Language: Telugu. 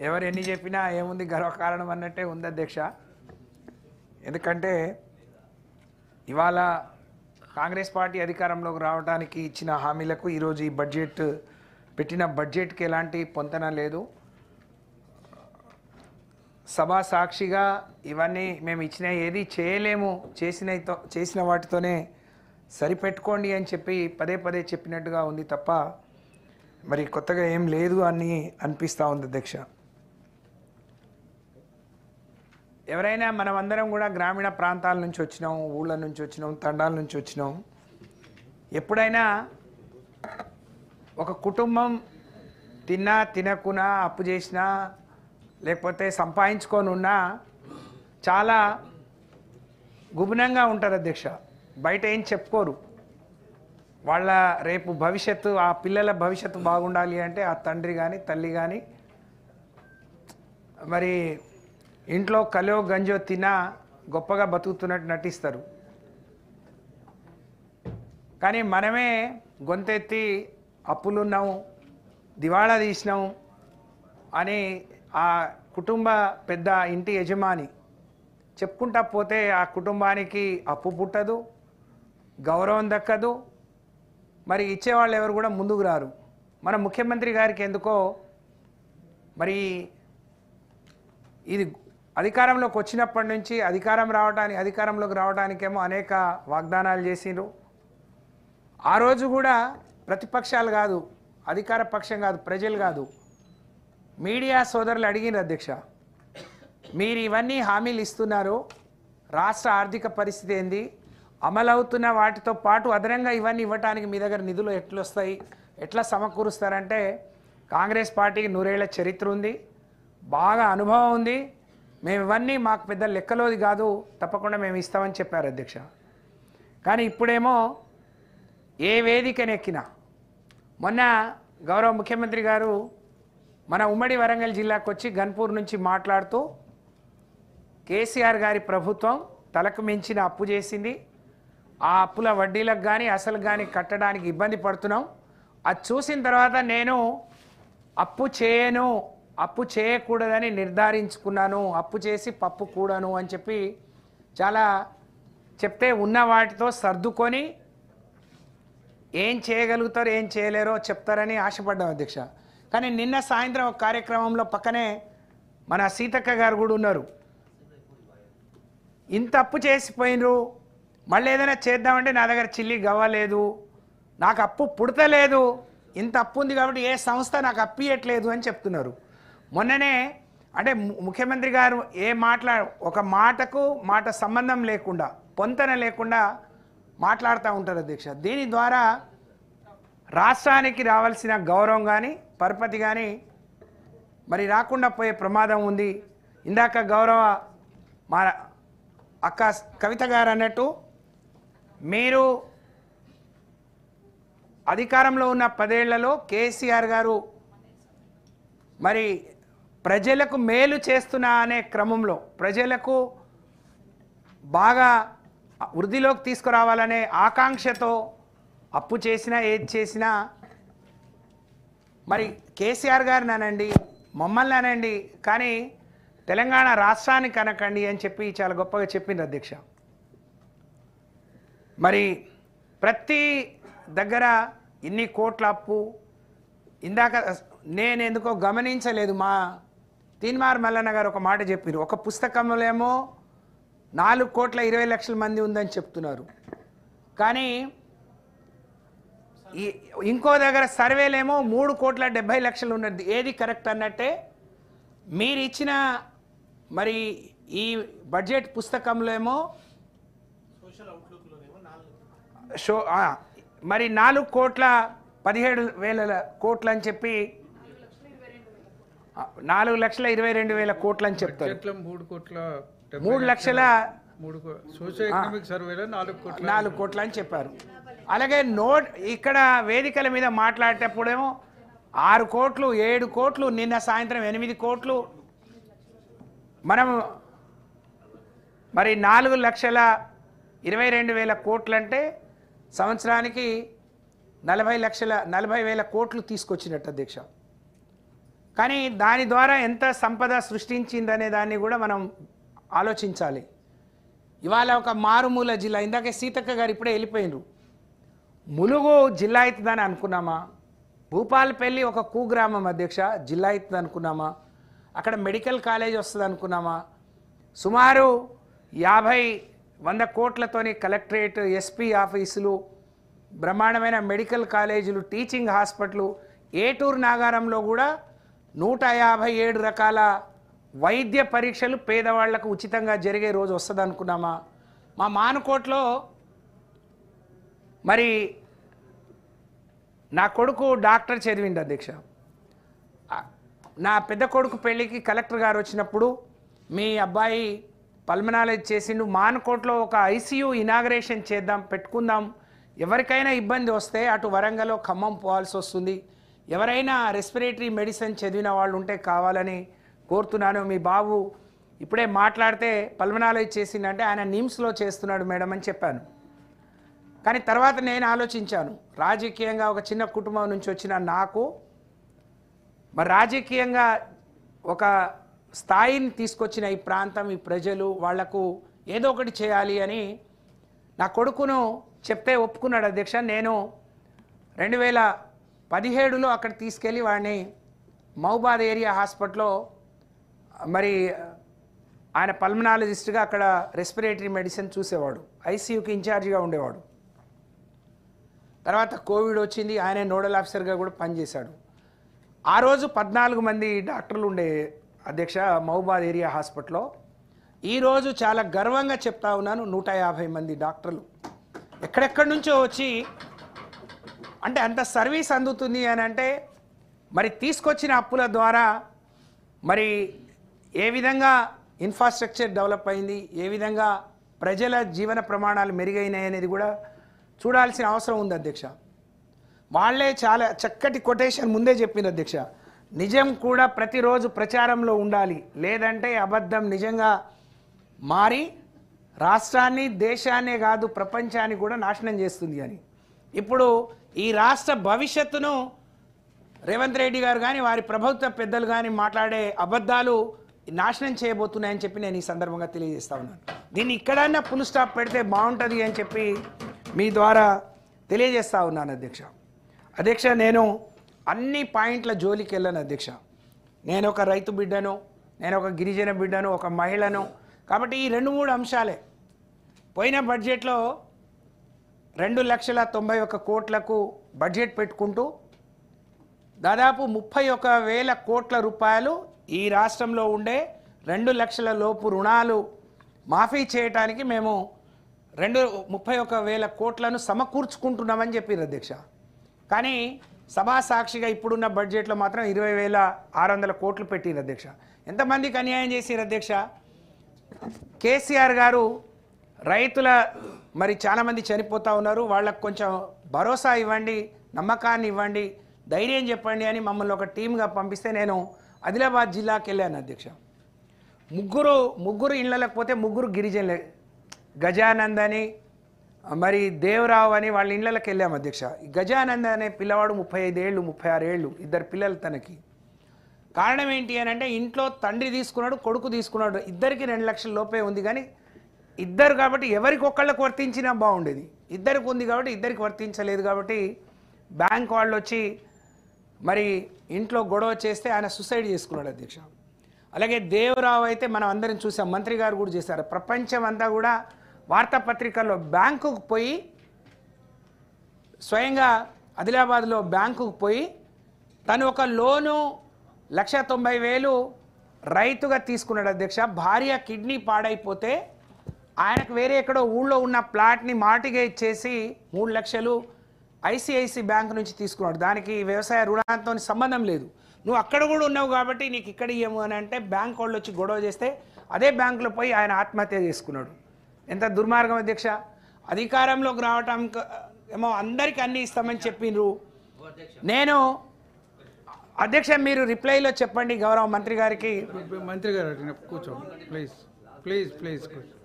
ఎవరు ఎన్ని చెప్పినా ఏముంది గర్వకారణం అన్నట్టే ఉంది అధ్యక్ష. ఎందుకంటే ఇవాళ కాంగ్రెస్ పార్టీ అధికారంలోకి రావడానికి ఇచ్చిన హామీలకు ఈరోజు ఈ బడ్జెట్ పెట్టిన బడ్జెట్కి ఎలాంటి పొంతన లేదు. సభా సాక్షిగా ఇవన్నీ మేము ఇచ్చిన ఏది చేయలేము, చేసిన వాటితోనే సరిపెట్టుకోండి అని చెప్పి పదే పదే చెప్పినట్టుగా ఉంది తప్ప మరి కొత్తగా ఏం లేదు అని అనిపిస్తూ ఉంది అధ్యక్ష. ఎవరైనా మనమందరం కూడా గ్రామీణ ప్రాంతాల నుంచి వచ్చినాం, ఊళ్ళ నుంచి వచ్చినాం, తండాల నుంచి వచ్చినాం. ఎప్పుడైనా ఒక కుటుంబం తిన్నా తినకున్నా అప్పు చేసినా లేకపోతే సంపాదించుకొని ఉన్నా చాలా గుబునంగా ఉంటారు అధ్యక్ష. బయట ఏం చెప్పుకోరు. వాళ్ళ రేపు భవిష్యత్తు, ఆ పిల్లల భవిష్యత్తు బాగుండాలి అంటే ఆ తండ్రి కానీ తల్లి కానీ మరి ఇంట్లో కలో గంజో తినా గొప్పగా బతుకుతున్నట్టు నటిస్తారు. కానీ మనమే గొంతెత్తి అప్పులున్నాము, దివాళా తీసినాము అని ఆ కుటుంబ పెద్ద ఇంటి యజమాని చెప్పుకుంటా పోతే ఆ కుటుంబానికి అప్పు పుట్టదు, గౌరవం దక్కదు, మరి ఇచ్చేవాళ్ళు ఎవరు కూడా ముందుకు రారు. మన ముఖ్యమంత్రి గారికి ఎందుకో మరి ఇది అధికారంలోకి వచ్చినప్పటి నుంచి అధికారంలోకి రావడానికేమో అనేక వాగ్దానాలు చేసిండ్రు. ఆ రోజు కూడా ప్రతిపక్షాలు కాదు, అధికార పక్షం కాదు, ప్రజలు కాదు, మీడియా సోదరులు అడిగినారు అధ్యక్ష, మీరు ఇవన్నీ హామీలు ఇస్తున్నారు, రాష్ట్ర ఆర్థిక పరిస్థితి ఏంది, అమలవుతున్న వాటితో పాటు అదనంగా ఇవన్నీ ఇవ్వడానికి మీ దగ్గర నిధులు ఎట్లొస్తాయి, ఎట్లా సమకూరుస్తారంటే కాంగ్రెస్ పార్టీకి 100 ఏళ్ల చరిత్ర ఉంది, బాగా అనుభవం ఉంది, మేము ఇవన్నీ మాకు పెద్ద లెక్కలోది కాదు, తప్పకుండా మేము ఇస్తామని చెప్పారు అధ్యక్ష. కానీ ఇప్పుడేమో ఏ వేదికనెక్కినా, మొన్న గౌరవ ముఖ్యమంత్రి గారు మన ఉమ్మడి వరంగల్ జిల్లాకు వచ్చి గన్పూర్ నుంచి మాట్లాడుతూ కేసీఆర్ గారి ప్రభుత్వం తలకు మించిన అప్పు చేసింది, ఆ అప్పుల వడ్డీలకు కానీ అసలు కానీ కట్టడానికి ఇబ్బంది పడుతున్నాం, అది చూసిన తర్వాత నేను అప్పు చేయకూడదని నిర్ధారించుకున్నాను, అప్పు చేసి పప్పు కూడను అని చెప్పి చాలా చెప్తే ఉన్న వాటితో సర్దుకొని ఏం చేయగలుగుతారో ఏం చేయలేరో చెప్తారని ఆశపడ్డాం అధ్యక్ష. కానీ నిన్న సాయంత్రం ఒక కార్యక్రమంలో పక్కనే మన సీతక్క గారు కూడా ఉన్నారు. ఇంత అప్పు చేసిపోయినరు, మళ్ళీ ఏదైనా చేద్దామంటే నా దగ్గర చిల్లి గవ్వలేదు, నాకు అప్పు పుడతలేదు, ఇంత అప్పు ఉంది కాబట్టి ఏ సంస్థ నాకు అప్పు ఇవ్వట్లేదు అని చెప్తున్నారు. మొన్ననే అంటే ముఖ్యమంత్రి గారు ఒక మాటకు మాట సంబంధం లేకుండా, పొంతన లేకుండా మాట్లాడుతూ ఉంటారు అధ్యక్ష. దీని ద్వారా రాష్ట్రానికి రావాల్సిన గౌరవం కానీ పరపతి కానీ మరి రాకుండా పోయే ప్రమాదం ఉంది. ఇందాక గౌరవ మా అక్క కవిత గారు అన్నట్టు మీరు అధికారంలో ఉన్న 10 ఏళ్లలో కేసీఆర్ గారు మరి ప్రజలకు మేలు చేస్తున్నా అనే క్రమంలో ప్రజలకు బాగా వృద్ధిలోకి తీసుకురావాలనే ఆకాంక్షతో అప్పు చేసినా ఏది చేసినా మరి కేసీఆర్ గారిని అనండి, మమ్మల్ని అనండి, కానీ తెలంగాణ రాష్ట్రానికి అనకండి అని చెప్పి చాలా గొప్పగా చెప్పింది అధ్యక్ష. మరి ప్రతి దగ్గర ఇన్ని కోట్ల అప్పు, ఇందాక నేను ఎందుకో గమనించలేదు, మా తీన్మార్ మల్లన్న గారు ఒక మాట చెప్పారు, ఒక పుస్తకంలో ఏమో 4,20,00,000 మంది ఉందని చెప్తున్నారు, కానీ ఇంకో దగ్గర సర్వేలేమో 3,70,00,000 ఉన్నది. ఏది కరెక్ట్ అన్నట్టే మీరు ఇచ్చిన మరి ఈ బడ్జెట్ పుస్తకంలో ఏమో మరి 4,17,00,000 అని చెప్పి 4,22,000 కోట్లు అని చెప్తారు. 3,04,00,000 కోట్లు అని చెప్పారు. అలాగే ఇక్కడ వేదికల మీద మాట్లాడేటప్పుడేమో 6 కోట్లు 7 కోట్లు, నిన్న సాయంత్రం 8 కోట్లు, మనం మరి 4,22,000 కోట్లు అంటే సంవత్సరానికి 40,00,000 కోట్లు తీసుకొచ్చినట్టు అధ్యక్ష. కానీ దాని ద్వారా ఎంత సంపద సృష్టించిందనే దాన్ని కూడా మనం ఆలోచించాలి. ఇవాళ ఒక మారుమూల జిల్లా, ఇందాకే సీతక్క గారు ఇప్పుడే వెళ్ళిపోయినరు, ములుగు జిల్లా అవుతుందని అనుకున్నామా? భూపాలపల్లి ఒక కుగ్రామం అధ్యక్ష, జిల్లా అవుతుంది అనుకున్నామా? అక్కడ మెడికల్ కాలేజ్ వస్తుంది అనుకున్నామా? సుమారు 50-100 కోట్లతోని కలెక్టరేట్, ఎస్పీ ఆఫీసులు, బ్రహ్మాండమైన మెడికల్ కాలేజీలు, టీచింగ్ హాస్పిటల్, ఏటూరు నాగారంలో కూడా 157 రకాల వైద్య పరీక్షలు పేదవాళ్లకు ఉచితంగా జరిగే రోజు వస్తుంది అనుకున్నామా? మా మానుకోట్లో మరి నా కొడుకు డాక్టర్ చదివిండు అధ్యక్ష. నా పెద్ద కొడుకు పెళ్ళికి కలెక్టర్ గారు వచ్చినప్పుడు మీ అబ్బాయి పల్మనాలజీ చేసిండు, మానుకోట్లో ఒక ఐసీయూ ఇనాగరేషన్ చేద్దాం, పెట్టుకుందాం, ఎవరికైనా ఇబ్బంది వస్తే అటు వరంగల్ ఖమ్మం పోవాల్సి వస్తుంది, ఎవరైనా రెస్పిరేటరీ మెడిసిన్ చదివిన వాళ్ళు ఉంటే కావాలని కోరుతున్నాను. మీ బాబు ఇప్పుడే మాట్లాడితే పల్మనాలజీ చేసిందంటే ఆయన నిమ్స్లో చేస్తున్నాడు మేడం అని చెప్పాను. కానీ తర్వాత నేను ఆలోచించాను, రాజకీయంగా ఒక చిన్న కుటుంబం నుంచి వచ్చిన నాకు మరి రాజకీయంగా ఒక స్థాయిని తీసుకొచ్చిన ఈ ప్రాంతం, ఈ ప్రజలు, వాళ్లకు ఏదో ఒకటి చేయాలి అని నా కొడుకును చెప్తే ఒప్పుకున్నాడు అధ్యక్ష. నేను 2017లో అక్కడ తీసుకెళ్ళి వాడిని మహబాద్ ఏరియా హాస్పిటల్లో మరి ఆయన పల్మనాలజిస్ట్గా అక్కడ రెస్పిరేటరీ మెడిసిన్ చూసేవాడు, ఐసీయూకి ఇన్ఛార్జిగా ఉండేవాడు. తర్వాత కోవిడ్ వచ్చింది, ఆయన నోడల్ ఆఫీసర్గా కూడా పనిచేశాడు. ఆ రోజు 14 మంది డాక్టర్లు ఉండే అధ్యక్ష మహబాద్ ఏరియా హాస్పిటల్లో. ఈరోజు చాలా గర్వంగా చెప్తా ఉన్నాను, 150 మంది డాక్టర్లు ఎక్కడెక్కడి నుంచో వచ్చి, అంటే అంత సర్వీస్ అందుతుంది అని అంటే మరి తీసుకొచ్చిన అప్పుల ద్వారా మరి ఏ విధంగా ఇన్ఫ్రాస్ట్రక్చర్ డెవలప్ అయింది, ఏ విధంగా ప్రజల జీవన ప్రమాణాలు మెరుగైనాయి అనేది కూడా చూడాల్సిన అవసరం ఉంది అధ్యక్ష. వాళ్ళే చాలా చక్కటి కొటేషన్ ముందే చెప్పింది అధ్యక్ష, నిజం కూడా ప్రతిరోజు ప్రచారంలో ఉండాలి, లేదంటే అబద్ధం నిజంగా మారి రాష్ట్రాన్ని, దేశాన్నే కాదు ప్రపంచాన్ని కూడా నాశనం చేస్తుంది అని. ఇప్పుడు ఈ రాష్ట్ర భవిష్యత్తును రేవంత్ రెడ్డి గారు కానీ వారి ప్రభుత్వ పెద్దలు కానీ మాట్లాడే అబద్ధాలు నాశనం చేయబోతున్నాయని చెప్పి నేను ఈ సందర్భంగా తెలియజేస్తా ఉన్నాను. దీన్ని ఇక్కడన్నా ఫుల్ స్టాప్ పెడితే బాగుంటుంది అని చెప్పి మీ ద్వారా తెలియజేస్తా ఉన్నాను అధ్యక్ష. అధ్యక్ష, నేను అన్ని పాయింట్ల జోలికి వెళ్ళాను అధ్యక్ష. నేను ఒక రైతు బిడ్డను, నేను ఒక గిరిజన బిడ్డను, ఒక మహిళను, కాబట్టి ఈ 2-3 అంశాలే. పోయిన బడ్జెట్లో 2,91 కోట్లకు బడ్జెట్ పెట్టుకుంటూ దాదాపు 31,000 కోట్ల రూపాయలు ఈ రాష్ట్రంలో ఉండే 2 లక్షల లోపు రుణాలు మాఫీ చేయడానికి మేము 31,000 కోట్లను సమకూర్చుకుంటున్నామని చెప్పారు అధ్యక్ష. కానీ సభా సాక్షిగా ఇప్పుడున్న బడ్జెట్లో మాత్రం 20,600 కోట్లు పెట్టిరు అధ్యక్ష. ఎంతమందికి అన్యాయం చేసిరు అధ్యక్ష? కేసీఆర్ గారు రైతుల మరి చాలామంది చనిపోతూ ఉన్నారు, వాళ్ళకు కొంచెం భరోసా ఇవ్వండి, నమ్మకాన్ని ఇవ్వండి, ధైర్యం చెప్పండి అని మమ్మల్ని ఒక టీమ్గా పంపిస్తే నేను ఆదిలాబాద్ జిల్లాకి వెళ్ళాను అధ్యక్ష. ముగ్గురు ఇళ్ళకి పోతే 3 గిరిజనులే, గజానంద్ అని మరి దేవరావు అని వాళ్ళ ఇళ్ళకి వెళ్ళాము అధ్యక్ష. గజానంద్ అనే పిల్లవాడు 35 ఏళ్ళు 36 ఏళ్ళు, 2 పిల్లలు తనకి. కారణం ఏంటి అని అంటే ఇంట్లో తండ్రి తీసుకున్నాడు, కొడుకు తీసుకున్నాడు, ఇద్దరికి 2 లక్షల లోపే ఉంది. కానీ ఇద్దరు కాబట్టి ఎవరికొకళ్ళకు వర్తించినా బాగుండేది, ఇద్దరికి ఉంది కాబట్టి ఇద్దరికి వర్తించలేదు. కాబట్టి బ్యాంక్ వాళ్ళు వచ్చి మరి ఇంట్లో గొడవ చేస్తే ఆయన సూసైడ్ చేసుకున్నాడు అధ్యక్ష. అలాగే దేవరావు అయితే మనం అందరం చూసాం, మంత్రి గారు కూడా చేశారు. ప్రపంచం అంతా కూడా వార్తాపత్రికల్లో బ్యాంకుకు పోయి, స్వయంగా ఆదిలాబాద్లో బ్యాంకుకు పోయి తను ఒక లోను 1,90,000 రైతుగా తీసుకున్నాడు అధ్యక్ష. భార్య కిడ్నీ పాడైపోతే ఆయనకు వేరే ఎక్కడో ఊళ్ళో ఉన్న ప్లాట్ని మార్టిగేజ్ చేసి 3 లక్షలు ఐసిఐసి బ్యాంక్ నుంచి తీసుకున్నాడు. దానికి వ్యవసాయ రుణంతో సంబంధం లేదు, నువ్వు అక్కడ కూడా ఉన్నావు కాబట్టి నీకు ఇక్కడ ఇయ్యము అని అంటే బ్యాంక్ వాళ్ళు వచ్చి గొడవ చేస్తే అదే బ్యాంకులో పోయి ఆయన ఆత్మహత్య చేసుకున్నాడు. ఎంత దుర్మార్గం అధ్యక్ష! అధికారంలోకి రావటం ఏమో అందరికీ అన్నీ ఇస్తామని చెప్పిండ్రు. నేను అధ్యక్ష మీరు రిప్లైలో చెప్పండి గౌరవ మంత్రి గారికి. మంత్రి గారు కూర్చోండి ప్లీజ్ ప్లీజ్ ప్లీజ్ కూర్చోండి.